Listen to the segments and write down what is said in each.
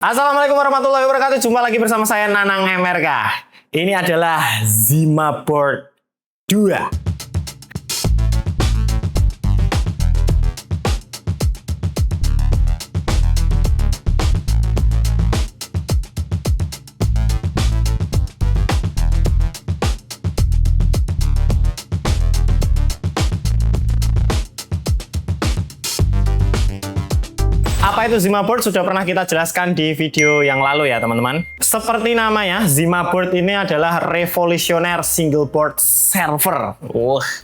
Assalamualaikum warahmatullahi wabarakatuh. Jumpa lagi bersama saya Nanang MRK. Ini adalah Zima Board 2. Apa itu Zima Board sudah pernah kita jelaskan di video yang lalu ya teman-teman. Seperti namanya, Zima Board ini adalah revolusioner single board server.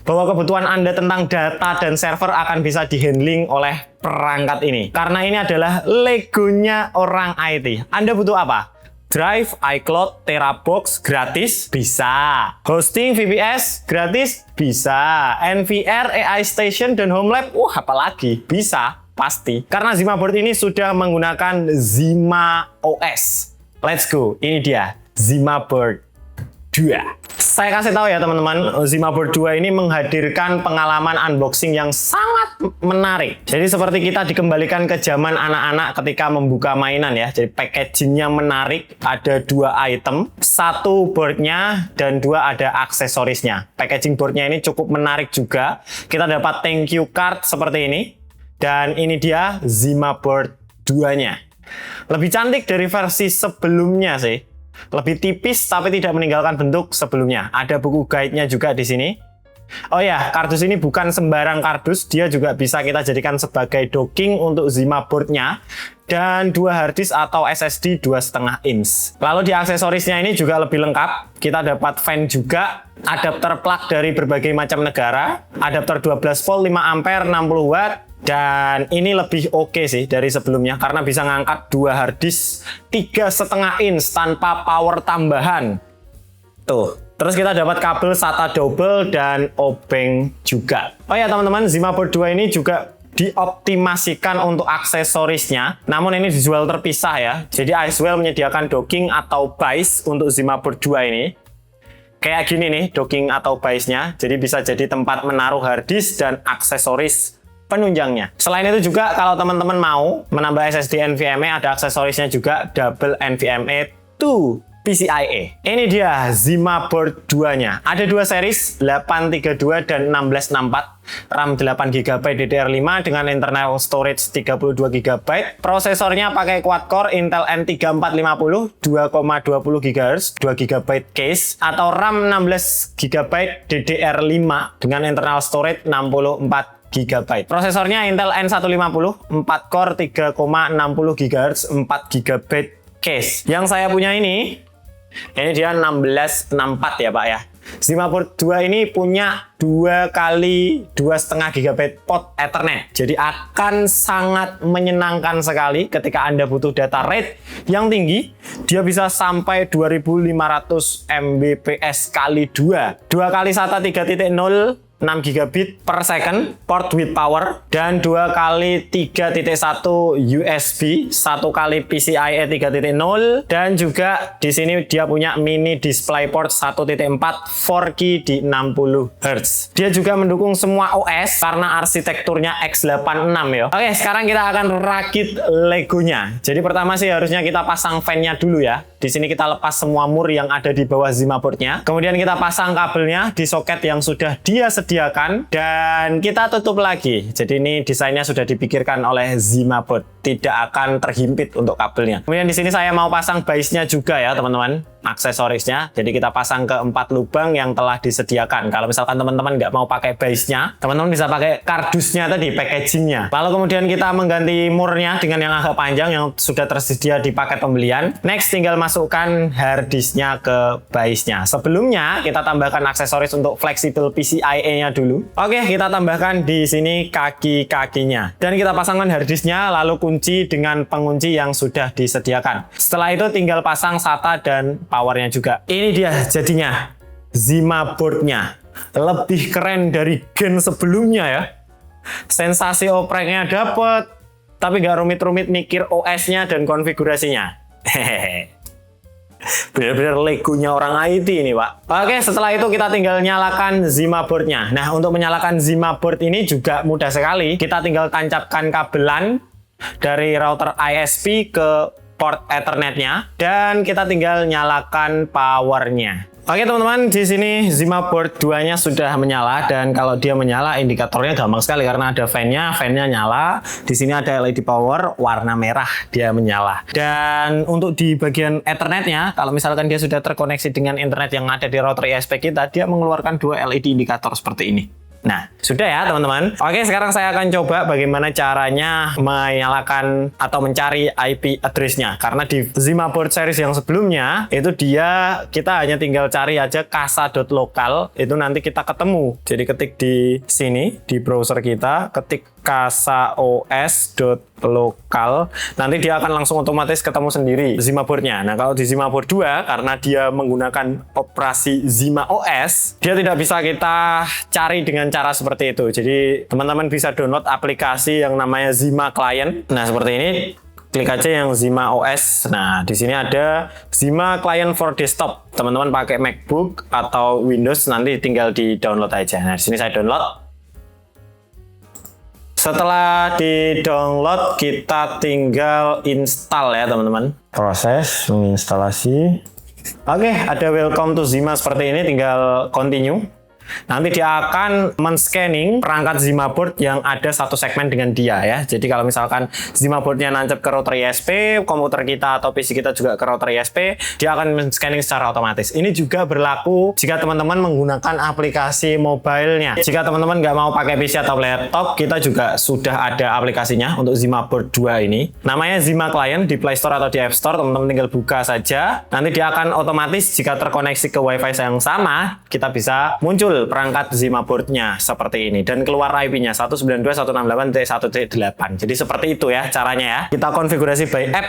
Bahwa kebutuhan Anda tentang data dan server akan bisa dihandling oleh perangkat ini. Karena ini adalah legonya orang IT. Anda butuh apa? Drive, iCloud, Terabox gratis? Bisa. Hosting VPS gratis? Bisa. NVR, AI Station, dan HomeLab? Apalagi? Bisa. Pasti. Karena Zima Board ini sudah menggunakan Zima OS. Let's go. Ini dia. Zima Board 2. Saya kasih tahu ya teman-teman, Zima Board 2 ini menghadirkan pengalaman unboxing yang sangat menarik. Jadi seperti kita dikembalikan ke zaman anak-anak ketika membuka mainan ya. Jadi packagingnya menarik, ada 2 item, 1 boardnya dan 2 ada aksesorisnya. Packaging boardnya ini cukup menarik juga. Kita dapat thank you card seperti ini. Dan ini dia Zima Board 2-nya. Lebih cantik dari versi sebelumnya sih. Lebih tipis tapi tidak meninggalkan bentuk sebelumnya. Ada buku guide-nya juga di sini. Oh ya, kardus ini bukan sembarang kardus. Dia juga bisa kita jadikan sebagai docking untuk Zima Board-nya. Dan 2 harddisk atau SSD 2,5 inch. Lalu di aksesorisnya ini juga lebih lengkap. Kita dapat fan juga, adapter plug dari berbagai macam negara, adapter 12 volt 5 ampere 60 watt. Dan ini lebih oke sih dari sebelumnya karena bisa ngangkat 2 harddisk 3,5 inch tanpa power tambahan. Tuh. Terus kita dapat kabel SATA double dan obeng juga. Oh ya teman-teman, Zima Board 2 ini juga dioptimasikan untuk aksesorisnya. Namun ini dijual terpisah ya. Jadi Icewell menyediakan docking atau bias untuk Zima Board 2 ini. Kayak gini nih docking atau biasnya. Jadi bisa jadi tempat menaruh harddisk dan aksesoris penunjangnya. Selain itu juga kalau teman-teman mau menambah SSD NVMe, ada aksesorisnya juga double NVMe 2 PCIe. Ini dia Zima Board 2-nya. Ada 2 series, 832 dan 1664. RAM 8GB DDR5 dengan internal storage 32GB. Prosesornya pakai quad-core Intel N3450 2,20 GHz, 2GB case, atau RAM 16GB DDR5 dengan internal storage 64GB. Prosesornya Intel N150 4 core 3,60 GHz 4GB case. Yang saya punya ini dia 1664 ya Pak ya. Zima Board 2 ini punya 2 kali 2,5 GB port Ethernet. Jadi akan sangat menyenangkan sekali ketika Anda butuh data rate yang tinggi. Dia bisa sampai 2500 Mbps kali 2. 2 kali SATA 3.0 6 gigabit per second, port with power, dan 2 kali 3.1 USB, 1 kali PCIe 3.0, dan juga di sini dia punya mini DisplayPort 1.4 4K di 60 Hz. Dia juga mendukung semua OS karena arsitekturnya x86 ya. Oke, sekarang kita akan rakit legonya. Jadi pertama sih harusnya kita pasang fan-nya dulu ya. Di sini kita lepas semua mur yang ada di bawah Zima Board-nya. Kemudian kita pasang kabelnya di soket yang sudah dia sediakan dan kita tutup lagi. Jadi ini desainnya sudah dipikirkan oleh Zima Board, tidak akan terhimpit untuk kabelnya. Kemudian di sini saya mau pasang biasnya juga ya teman-teman, aksesorisnya. Jadi kita pasang ke 4 lubang yang telah disediakan. Kalau misalkan teman-teman nggak mau pakai biasnya, teman-teman bisa pakai kardusnya tadi, packagingnya. Lalu kemudian kita mengganti murnya dengan yang agak panjang yang sudah tersedia di paket pembelian. Next tinggal masukkan harddisknya ke biasnya. Sebelumnya kita tambahkan aksesoris untuk fleksibel PCIe-nya dulu. Oke, kita tambahkan di sini kaki-kakinya. Dan kita pasangkan harddisknya lalu kunci dengan pengunci yang sudah disediakan. Setelah itu tinggal pasang SATA dan powernya juga. Ini dia jadinya Zima Board-nya. Lebih keren dari gen sebelumnya ya. Sensasi opreknya dapet, tapi nggak rumit-rumit mikir OS-nya dan konfigurasinya. Hehehe. Benar-benar legonya orang IT ini Pak. Oke, setelah itu kita tinggal nyalakan Zima Board-nya. Nah, untuk menyalakan Zima Board ini juga mudah sekali. Kita tinggal tancapkan kabelan dari router ISP ke port Ethernetnya dan kita tinggal nyalakan powernya. Oke teman-teman, di sini Zima board 2-nya sudah menyala dan kalau dia menyala indikatornya gampang sekali karena ada fan-nya nyala. Di sini ada LED power warna merah, dia menyala. Dan untuk di bagian Ethernetnya, kalau misalkan dia sudah terkoneksi dengan internet yang ada di router ISP kita, dia mengeluarkan 2 LED indikator seperti ini. Nah, sudah ya teman-teman. Oke, sekarang saya akan coba bagaimana caranya menyalakan atau mencari IP address-nya. Karena di Zima board series yang sebelumnya, itu kita hanya tinggal cari aja kasa.local, itu nanti kita ketemu. Jadi ketik di sini, di browser kita, ketik kasaos.local, nanti dia akan langsung otomatis ketemu sendiri Zima board-nya. Nah, kalau di Zima board 2, karena dia menggunakan operasi Zima OS, dia tidak bisa kita cari dengan cara seperti itu. Jadi, teman-teman bisa download aplikasi yang namanya Zima Client. Nah, seperti ini. Klik aja yang Zima OS. Nah, di sini ada Zima Client for Desktop. Teman-teman pakai MacBook atau Windows, nanti tinggal di-download aja. Nah, di sini saya download. Setelah di-download, kita tinggal install ya teman-teman. Proses menginstalasi. Oke, ada welcome to Zima seperti ini, tinggal continue. Nanti dia akan men-scanning perangkat Zima board yang ada satu segmen dengan dia ya. Jadi kalau misalkan Zima boardnya nancep ke router ISP, komputer kita atau PC kita juga ke router ISP, dia akan men-scanning secara otomatis. Ini juga berlaku jika teman-teman menggunakan aplikasi mobile-nya. Jika teman-teman nggak mau pakai PC atau laptop, kita juga sudah ada aplikasinya untuk Zima board 2 ini. Namanya Zima Client di Play Store atau di App Store, teman-teman tinggal buka saja. Nanti dia akan otomatis jika terkoneksi ke WiFi yang sama, kita bisa muncul perangkat Zima board-nya seperti ini dan keluar IP-nya 192.168.1.8. Jadi seperti itu ya caranya ya. Kita konfigurasi by app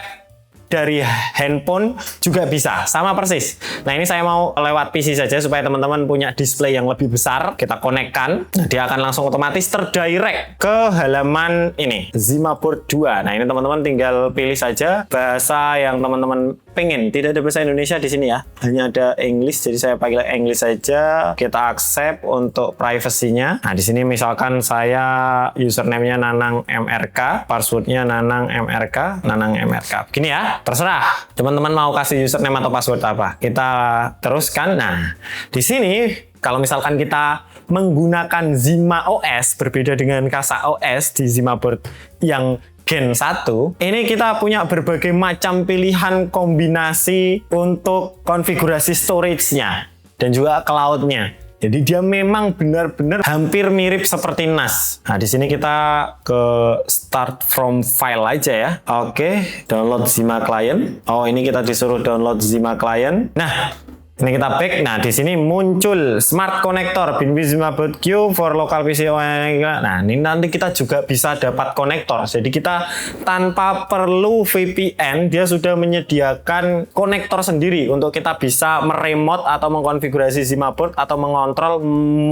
dari handphone juga bisa, sama persis. Nah, ini saya mau lewat PC saja supaya teman-teman punya display yang lebih besar. Kita konekkan, nah, dia akan langsung otomatis terdirect ke halaman ini, Zima board 2. Nah, ini teman-teman tinggal pilih saja bahasa yang teman-teman pengen. Tidak ada bahasa Indonesia di sini ya, hanya ada English. Jadi saya pakai English saja. Kita accept untuk privacy-nya. Nah, di sini misalkan saya username-nya Nanang MRK, password-nya Nanang MRK, Nanang MRK. Begini ya. Terserah teman-teman mau kasih username atau password apa. Kita teruskan. Nah, di sini kalau misalkan kita menggunakan Zima OS berbeda dengan Kasa OS di Zima board yang Gen 1, ini kita punya berbagai macam pilihan kombinasi untuk konfigurasi storage-nya dan juga cloud-nya. Jadi dia memang benar-benar hampir mirip seperti NAS. Nah, di sini kita ke start from file aja ya. Oke, download Zima Client. Oh, ini kita disuruh download Zima Client. Nah, ini kita back. Nah, di sini muncul Smart Connector Binbee Zima board Q for local PC. Nah, ini nanti kita juga bisa dapat konektor. Jadi kita tanpa perlu VPN, dia sudah menyediakan konektor sendiri untuk kita bisa meremote atau mengkonfigurasi Zima board atau mengontrol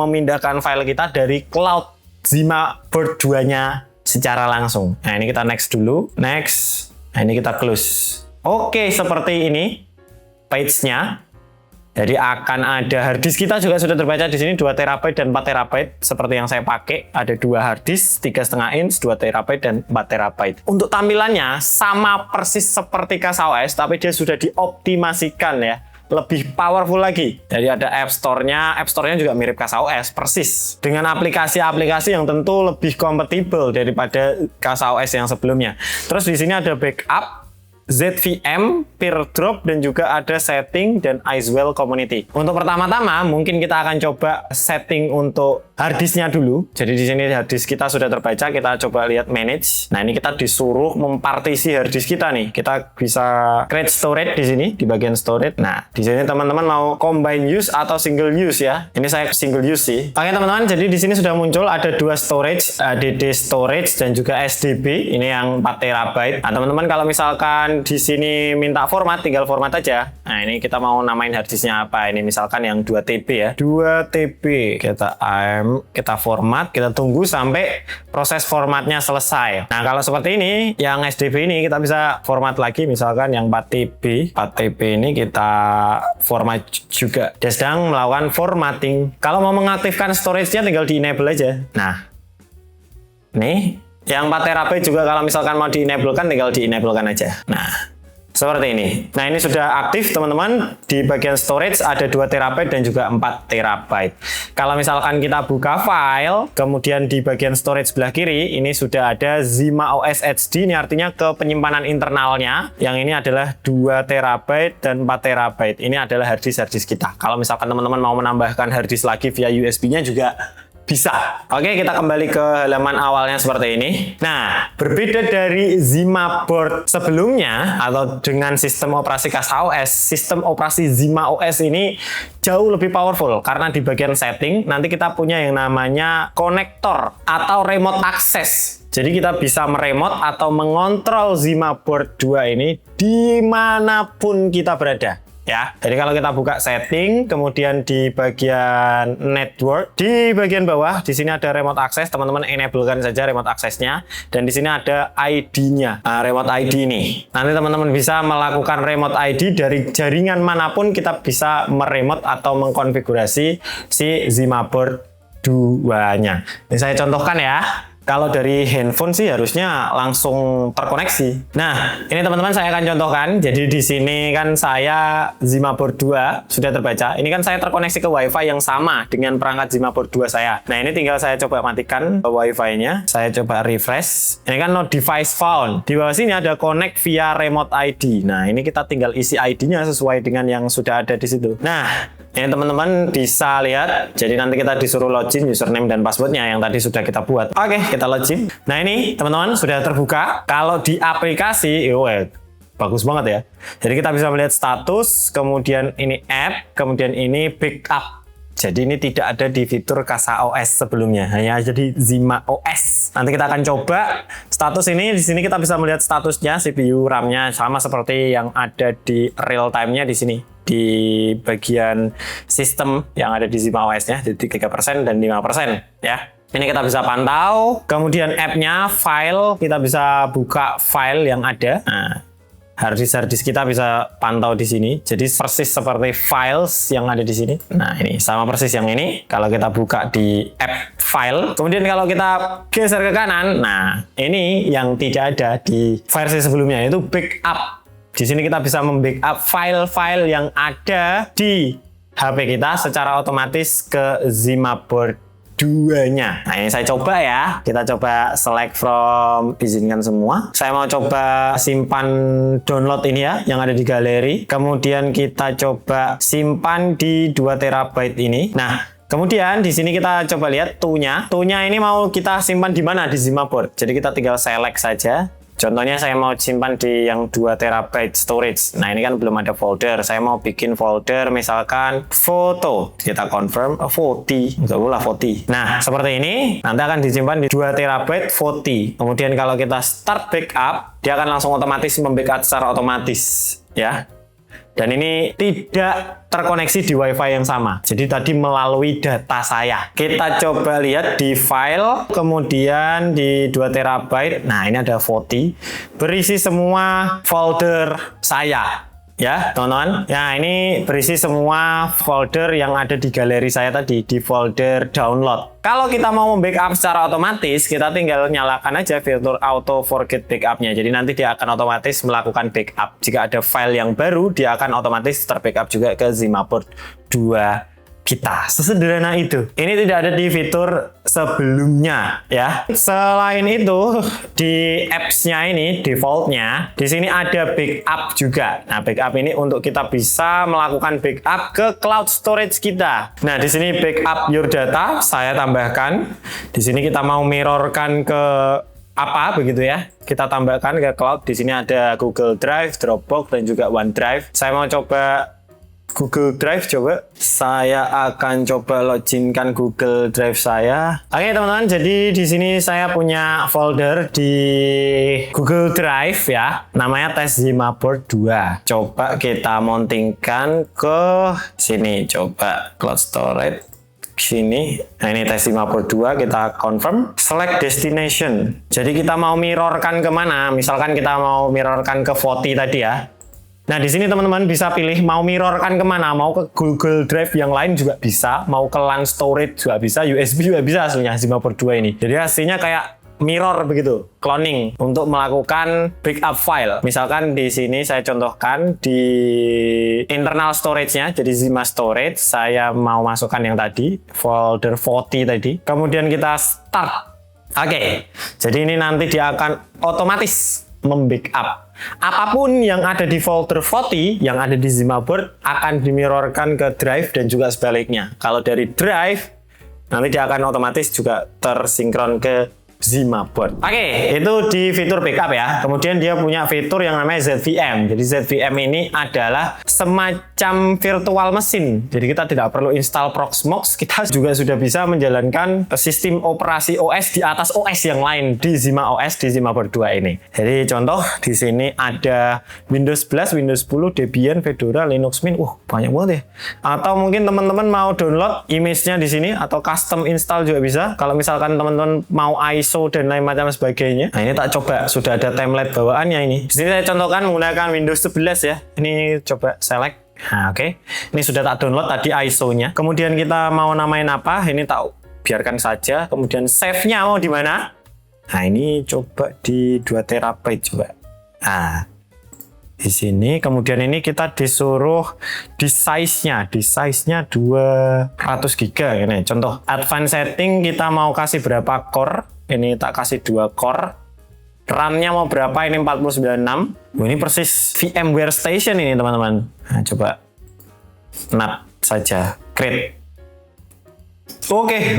memindahkan file kita dari cloud Zima board 2-nya secara langsung. Nah, ini kita next dulu. Next. Nah, ini kita close. Oke, seperti ini page-nya. Jadi akan ada harddisk kita juga sudah terbaca di sini 2 TB dan 4 TB seperti yang saya pakai. Ada 2 harddisk 3,5 inch, 2 TB dan 4 TB. Untuk tampilannya sama persis seperti Kasa OS, tapi dia sudah dioptimasikan ya. Lebih powerful lagi. Jadi ada App Store-nya juga mirip Kasa OS persis. Dengan aplikasi-aplikasi yang tentu lebih kompatibel daripada Kasa OS yang sebelumnya. Terus di sini ada backup, ZVM, peer drop, dan juga ada setting dan Icewell community. Untuk pertama-tama mungkin kita akan coba setting untuk harddisknya dulu. Jadi di sini harddisk kita sudah terbaca, kita coba lihat manage. Nah, ini kita disuruh mempartisi harddisk kita nih. Kita bisa create storage di sini di bagian storage. Nah, di sini teman-teman mau combine use atau single use ya. Ini saya single use sih. Oke teman-teman, jadi di sini sudah muncul ada 2 storage, DD storage dan juga SDB. Ini yang 4 TB. Nah, teman-teman kalau misalkan di sini minta format, tinggal format aja. Nah, ini kita mau namain harddisknya apa? Ini misalkan yang 2 TB ya. 2 TB. Kita format, kita tunggu sampai proses formatnya selesai. Nah, kalau seperti ini, yang SDB ini kita bisa format lagi. Misalkan yang 4 TB. 4 TB ini kita format juga. Dia sedang melakukan formatting. Kalau mau mengaktifkan storage-nya tinggal di enable aja. Nah, nih. Yang 4 TB juga kalau misalkan mau di-enablekan tinggal di-enablekan aja. Nah, Seperti ini. Nah, ini sudah aktif teman-teman. Di bagian storage ada 2 TB dan juga 4 TB. Kalau misalkan kita buka file, kemudian di bagian storage sebelah kiri, ini sudah ada Zima OS HD. Ini artinya ke penyimpanan internalnya. Yang ini adalah 2 TB dan 4 TB. Ini adalah harddisk kita. Kalau misalkan teman-teman mau menambahkan harddisk lagi via USB-nya juga bisa. Oke, kita kembali ke halaman awalnya seperti ini. Nah, berbeda dari Zima board sebelumnya atau dengan sistem operasi CasaOS, sistem operasi Zima OS ini jauh lebih powerful karena di bagian setting nanti kita punya yang namanya konektor atau remote access. Jadi kita bisa meremote atau mengontrol Zima board 2 ini dimanapun kita berada. Ya, jadi kalau kita buka setting, kemudian di bagian network, di bagian bawah, di sini ada remote access, teman-teman enablekan saja remote access-nya, dan di sini ada ID-nya, remote ID ini. Nanti teman-teman bisa melakukan remote ID dari jaringan manapun, kita bisa meremote atau mengkonfigurasi si Zima board 2-nya. Ini saya contohkan ya. Kalau dari handphone sih harusnya langsung terkoneksi. Nah, ini teman-teman saya akan contohkan. Jadi di sini kan saya Zima board 2 sudah terbaca. Ini kan saya terkoneksi ke WiFi yang sama dengan perangkat Zima board 2 saya. Nah, ini tinggal saya coba matikan WiFi-nya. Saya coba refresh. Ini kan no device found. Di bawah sini ada connect via remote ID. Nah, ini kita tinggal isi ID-nya sesuai dengan yang sudah ada di situ. Nah, ini teman-teman bisa lihat. Jadi nanti kita disuruh login username dan passwordnya yang tadi sudah kita buat. Oke, kita login. Nah, ini teman-teman sudah terbuka. Kalau di aplikasi, bagus banget ya. Jadi kita bisa melihat status, kemudian ini app, kemudian ini backup. Jadi ini tidak ada di fitur CasaOS sebelumnya, hanya jadi Zima OS. Nanti kita akan coba status ini. Di sini kita bisa melihat statusnya, CPU, RAM-nya sama seperti yang ada di real time-nya di sini. Di bagian sistem yang ada di Zima OS-nya, jadi 3% dan 5% ya. Ini kita bisa pantau, kemudian app-nya, file, kita bisa buka file yang ada. Nah, harddisk kita bisa pantau di sini. Jadi persis seperti files yang ada di sini. Nah, ini sama persis yang ini. Kalau kita buka di app file, kemudian kalau kita geser ke kanan, nah ini yang tidak ada di versi sebelumnya, yaitu backup. Di sini kita bisa membackup file-file yang ada di HP kita secara otomatis ke Zima board 2-nya. Nah, ini saya coba ya. Kita coba select from, izinkan semua. Saya mau coba simpan download ini ya, yang ada di galeri. Kemudian kita coba simpan di 2 TB ini. Nah, kemudian di sini kita coba lihat tool-nya. Tool-nya ini mau kita simpan di mana di Zima board. Jadi kita tinggal select saja. Contohnya saya mau simpan di yang 2 TB storage. Nah, ini kan belum ada folder. Saya mau bikin folder misalkan foto. Kita confirm foto. Enggak boleh foto. Nah, seperti ini. Nanti akan disimpan di 2 TB foto. Kemudian kalau kita start backup, dia akan langsung otomatis membackup secara otomatis ya. Dan ini tidak terkoneksi di WiFi yang sama. Jadi tadi melalui data saya. Kita coba lihat di file, kemudian di 2 TB. Nah, ini ada foto. Berisi semua folder saya. Ya, teman-teman. Nah, ini berisi semua folder yang ada di galeri saya tadi, di folder download. Kalau kita mau membackup secara otomatis, kita tinggal nyalakan aja fitur auto forget backup-nya. Jadi nanti dia akan otomatis melakukan backup. Jika ada file yang baru, dia akan otomatis terbackup juga ke Zima board 2 kita. Sesederhana itu. Ini tidak ada di fitur sebelumnya ya. Selain itu, di apps-nya ini default-nya di sini ada backup juga. Nah, backup ini untuk kita bisa melakukan backup ke cloud storage kita. Nah, di sini backup your data saya tambahkan. Di sini kita mau mirrorkan ke apa begitu ya. Kita tambahkan ke cloud. Di sini ada Google Drive, Dropbox dan juga OneDrive. Saya mau coba Google Drive, coba saya akan coba loginkan Google Drive saya. Oke teman-teman, jadi di sini saya punya folder di Google Drive ya, namanya tes Zima board 2. Coba kita mountingkan ke sini, coba cloud storage sini. Nah, ini tes Zima board 2, kita confirm, select destination. Jadi kita mau mirrorkan kemana? Misalkan kita mau mirrorkan ke Voti tadi ya. Nah, di sini teman-teman bisa pilih mau mirrorkan kemana, mau ke Google Drive yang lain juga bisa, mau ke LAN storage juga bisa, USB juga bisa aslinya Zima board 2 ini. Jadi hasilnya kayak mirror begitu, cloning untuk melakukan backup file. Misalkan di sini saya contohkan di internal storage-nya, jadi Zima storage, saya mau masukkan yang tadi, folder 40 tadi. Kemudian kita start. Oke, jadi ini nanti dia akan otomatis membackup. Apapun yang ada di folder 40 yang ada di Zima board akan dimirrorkan ke drive dan juga sebaliknya. Kalau dari drive, nanti dia akan otomatis juga tersinkron ke Zima board. Oke, itu di fitur backup ya. Kemudian dia punya fitur yang namanya ZVM. Jadi ZVM ini adalah semacam virtual mesin. Jadi kita tidak perlu install Proxmox, kita juga sudah bisa menjalankan sistem operasi OS di atas OS yang lain di Zima OS di Zima board 2 ini. Jadi contoh di sini ada Windows 11, Windows 10, Debian, Fedora, Linux Mint. Banyak banget ya. Atau mungkin teman-teman mau download image-nya di sini atau custom install juga bisa. Kalau misalkan teman-teman mau ISO dan lain macam sebagainya. Nah, ini tak coba, sudah ada template bawaannya ini. Di sini saya contohkan menggunakan Windows 11 ya. Ini coba select. Nah, oke. Ini sudah tak download tadi ISO-nya. Kemudian kita mau namain apa? Ini tak biarkan saja. Kemudian save-nya mau di mana? Nah, ini coba di 2 TB coba. Nah, di sini kemudian ini kita disuruh di size-nya 200 GB ini. Contoh advanced setting kita mau kasih berapa core? Ini tak kasih 2 core. RAM-nya mau berapa? Ini 496. Ini persis VMware Station ini teman-teman. Nah, coba NAT saja. Create. Oke.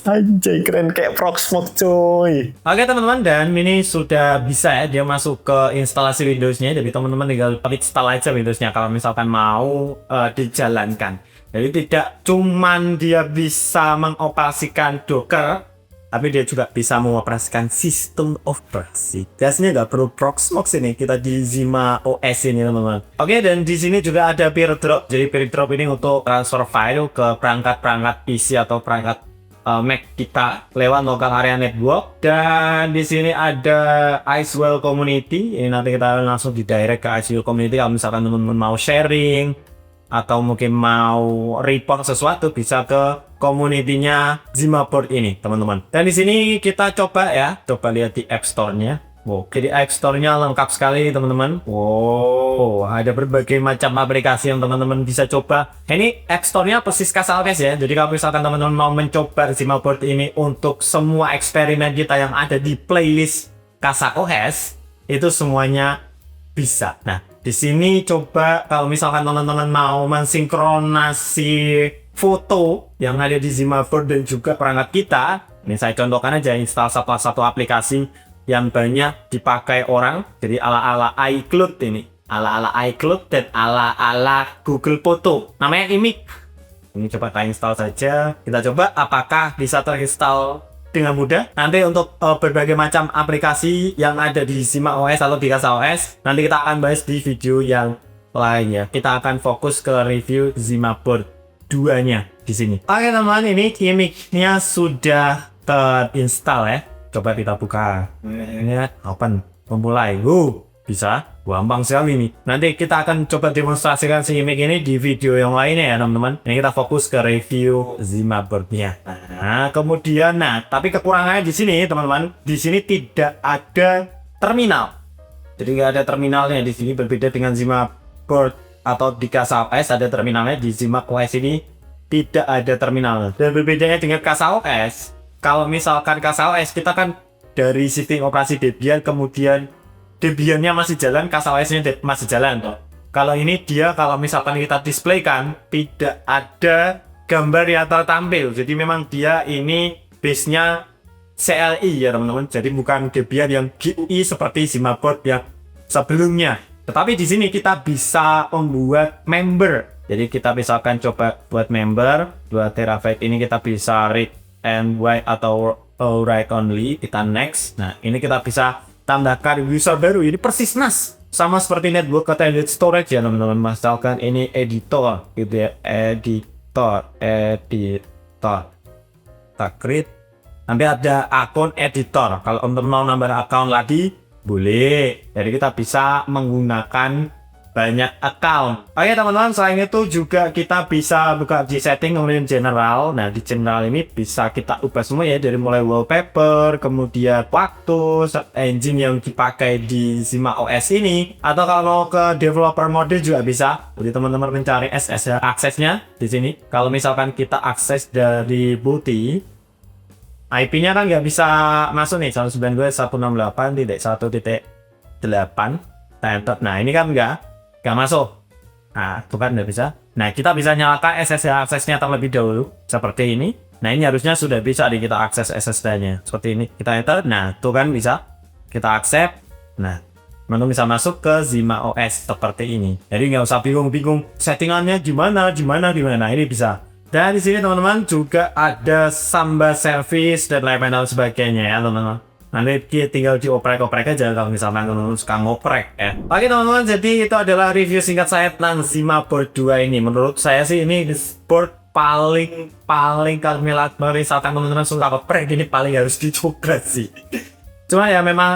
Anjay, keren kayak Proxmox coy. Oke teman-teman, dan ini sudah bisa ya dia masuk ke instalasi Windows-nya. Jadi teman-teman tinggal install aja Windows-nya kalau misalkan mau dijalankan. Jadi tidak cuman dia bisa mengoperasikan Docker, tapi dia juga bisa mengoperasikan sistem operasi. Biasanya nggak perlu Proxmox ini, kita di Zima OS ini teman-teman. Oke, dan di sini juga ada peer drop. Jadi peer drop ini untuk transfer file ke perangkat-perangkat PC atau perangkat Mac kita lewat local area network. Dan di sini ada Icewell Community. Ini nanti kita langsung di direct ke Icewell Community kalau misalkan teman-teman mau sharing atau mungkin mau report sesuatu, bisa ke community-nya Zima board ini teman-teman. Dan di sini kita coba ya, coba lihat di App Store-nya. Wow, jadi App Store-nya lengkap sekali teman-teman. Wow, ada berbagai macam aplikasi yang teman-teman bisa coba. Ini App Store-nya persis CasaOS ya. Jadi kalau misalkan teman-teman mau mencoba Zima board ini untuk semua eksperimen kita yang ada di playlist CasaOS, itu semuanya bisa. Nah, di sini coba kalau misalkan teman-teman mau mensinkronasi foto yang ada di Zima board dan juga perangkat kita. Ini saya contohkan aja, install satu aplikasi yang banyak dipakai orang. Jadi ala-ala iCloud ini. Ala-ala iCloud dan ala-ala Google Photo. Namanya Imik. Ini coba kita install saja. Kita coba apakah bisa terinstall dengan mudah. Nanti untuk berbagai macam aplikasi yang ada di Zima OS atau di CasaOS, nanti kita akan bahas di video yang lainnya. Kita akan fokus ke review Zima board 2-nya di sini. Oke teman-teman, ini Imik-nya sudah terinstall ya. Coba kita buka. Ini open, memulai. Bisa. Gampang sekali nih. Nanti kita akan coba demonstrasikan si Imik ini di video yang lainnya ya teman-teman. Ini kita fokus ke review Zima board-nya. Nah, kemudian tapi kekurangannya di sini teman-teman, di sini tidak ada terminal. Jadi nggak ada terminalnya di sini, berbeda dengan Zima board atau di CasaOS ada terminalnya. Di Zima OS ini tidak ada terminal. Dan berbedanya dengan CasaOS, kalau misalkan CasaOS kita kan dari sistem operasi Debian, kemudian Debian-nya masih jalan, CasaOS-nya masih jalan toh. Kalau ini dia, kalau misalkan kita displaykan, tidak ada gambar yang tertampil. Jadi memang dia ini base-nya CLI ya teman-teman. Jadi bukan Debian yang GUI seperti Zima board yang sebelumnya. Tetapi di sini kita bisa membuat member. Jadi kita misalkan coba buat member 2 TB ini, kita bisa read and write atau write only. Kita next. Nah, ini kita bisa tambahkan user baru. Ini persis NAS, sama seperti network attached storage ya teman-teman. Misalkan ini editor gitu ya, editor tak create, nanti ada akun editor. Kalau untuk mau nambah akun lagi boleh. Jadi kita bisa menggunakan banyak account. Oke teman-teman, selain itu juga kita bisa buka di setting kemudian general. Nah di general ini bisa kita ubah semua ya, dari mulai wallpaper, kemudian waktu, search engine yang dipakai di Zima OS ini, atau kalau ke developer mode juga bisa. Jadi teman-teman mencari SSH aksesnya di sini. Kalau misalkan kita akses dari booty, IP-nya kan nggak bisa masuk nih 192.168. Nah ini kan nggak masuk. Nah itu kan nggak bisa. Nah kita bisa nyalakan SSH aksesnya terlebih dahulu seperti ini. Nah ini harusnya sudah bisa kita akses SSH-nya seperti ini. Kita enter. Nah itu kan bisa kita accept. Nah menu bisa masuk ke Zima OS seperti ini. Jadi nggak usah bingung-bingung settingannya gimana. Nah ini bisa. Dan di sini teman-teman juga ada Samba service dan lain-lain sebagainya ya teman-teman. Nanti tinggal dioprek-oprek aja kalau misalnya teman-teman suka ngoprek ya. Oke teman-teman, jadi itu adalah review singkat saya tentang Zima Board 2 ini. Menurut saya sih ini board paling kamilat banget. Misalkan teman-teman suka ngoprek, ini paling harus dicoba sih. Cuma ya memang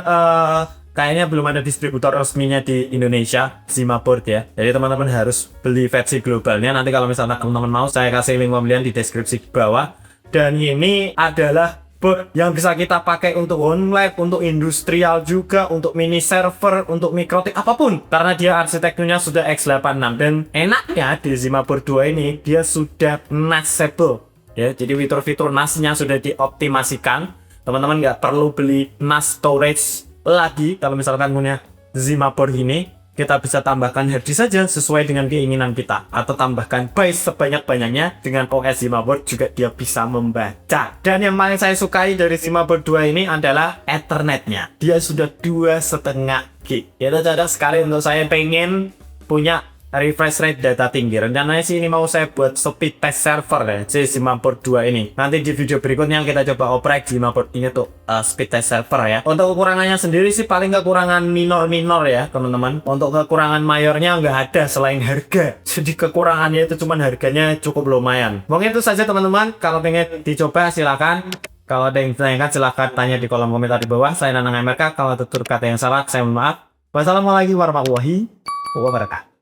kayaknya belum ada distributor resminya di Indonesia Zima Board ya. Jadi teman-teman harus beli versi globalnya. Nanti kalau misalnya teman-teman mau, saya kasih link pembelian di deskripsi di bawah. Dan ini adalah board yang bisa kita pakai untuk home lab, untuk industrial juga, untuk mini server, untuk mikrotik, apapun. Karena dia arsitekturnya sudah x86. Dan enaknya di Zima Board 2 ini, dia sudah NASable. Ya, jadi fitur-fitur NAS-nya sudah dioptimasikan. Teman-teman nggak perlu beli NAS storage lagi. Kalau misalkan punya Zima Board ini, kita bisa tambahkan hard disk saja sesuai dengan keinginan kita, atau tambahkan byte sebanyak-banyaknya. Dengan OS Zima Board juga dia bisa membaca. Dan yang paling saya sukai dari Zima Board 2 ini adalah Ethernetnya. Dia sudah 2,5 GB. Ya cocok sekali untuk saya pengen punya refresh rate data tinggi. Rencananya sih ini mau saya buat speed test server ya, Zima Board 2 ini. Nanti di video berikutnya kita coba oprek Zima Board ini tuh speed test server ya. Untuk kekurangannya sendiri sih paling kekurangan minor ya teman-teman. Untuk kekurangan mayornya nggak ada selain harga. Jadi kekurangannya itu cuman harganya cukup lumayan. Mungkin itu saja teman-teman. Kalau pengen dicoba silakan. Kalau ada yang ditanyakan silahkan tanya di kolom komentar di bawah. Saya Nanang MRK. Kalau tutur kata yang salah saya mohon maaf. Wassalamualaikum warahmatullahi wabarakatuh.